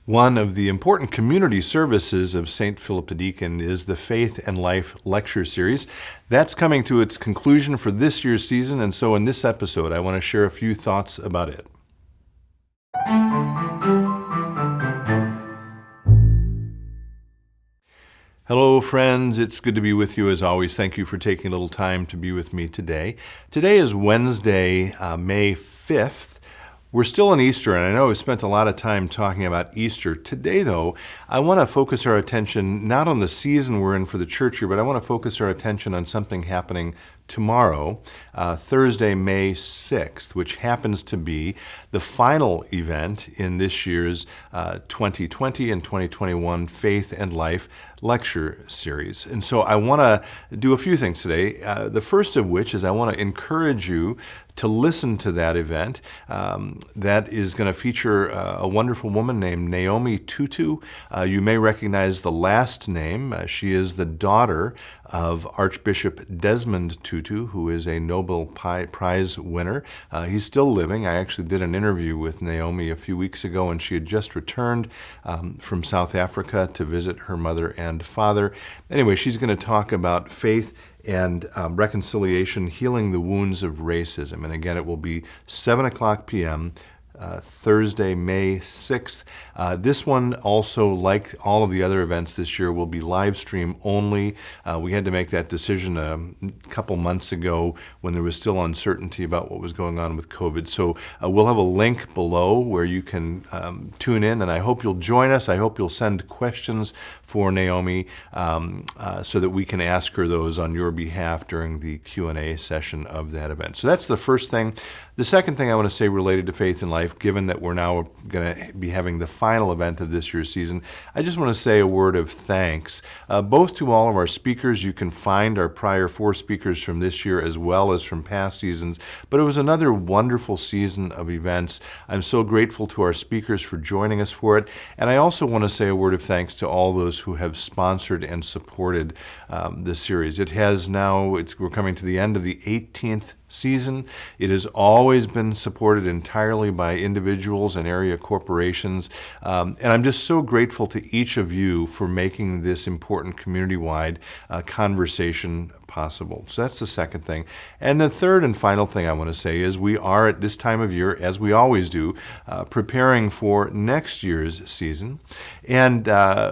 One of the important community services of St. Philip the Deacon is the Faith and Life Lecture Series. That's coming to its conclusion for this year's season, and so in this episode, I want to share a few thoughts about it. Hello, friends. It's good to be with you as always. Thank you for taking a little time to be with me today. Today is Wednesday, May 5th. We're still in Easter, and I know we've spent a lot of time talking about Easter. Today, though, I want to focus our attention not on the season we're in for the church year, but I want to focus our attention on something happening tomorrow, Thursday, May 6th, which happens to be the final event in this year's 2020 and 2021 Faith and Life Lecture Series. And so I want to do a few things today, the first of which is I want to encourage you to listen to that event. That is going to feature a wonderful woman named Naomi Tutu. You may recognize the last name. She is the daughter of Archbishop Desmond Tutu, who is a Nobel Prize winner. He's still living. I actually did an interview with Naomi a few weeks ago, and she had just returned from South Africa to visit her mother and father. Anyway, she's going to talk about faith and reconciliation, healing the wounds of racism. And again, it will be 7 o'clock p.m., Thursday, May 6th. This one also, like all of the other events this year, will be live stream only. We had to make that decision a couple months ago when there was still uncertainty about what was going on with COVID. So we'll have a link below where you can tune in, and I hope you'll join us. I hope you'll send questions for Naomi so that we can ask her those on your behalf during the Q&A session of that event. So that's the first thing. The second thing I want to say related to faith and life, given that we're now going to be having the final event of this year's season, I just want to say a word of thanks, both to all of our speakers. You can find our prior 4 speakers from this year as well as from past seasons, but it was another wonderful season of events. I'm so grateful to our speakers for joining us for it, and I also want to say a word of thanks to all those who have sponsored and supported this series. It has now, we're coming to the end of the 18th season. It has always been supported entirely by individuals and area corporations. And I'm just so grateful to each of you for making this important community-wide conversation possible. So that's the second thing. And the third and final thing I want to say is we are at this time of year, as we always do, preparing for next year's season. And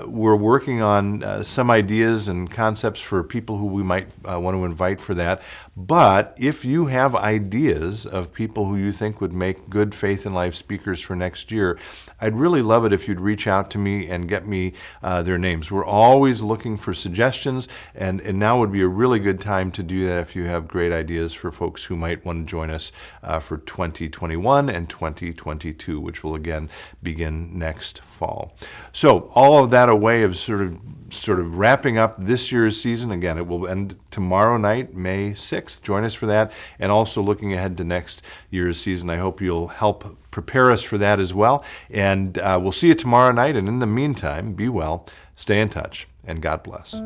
we're working on some ideas and concepts for people who we might want to invite for that. But if you have ideas of people who you think would make good faith and life speakers for next year, I'd really love it if you'd reach out to me and get me their names. We're always looking for suggestions, and now would be a really good time to do that if you have great ideas for folks who might want to join us for 2021 and 2022, which will again begin next fall. So all of that a way of sort of wrapping up this year's season. Again, it will end tomorrow night, May 6th. Join us for that, and also looking ahead to next year's season. I hope you'll help prepare us for that as well. And we'll see you tomorrow night. And in the meantime, be well, stay in touch, and God bless.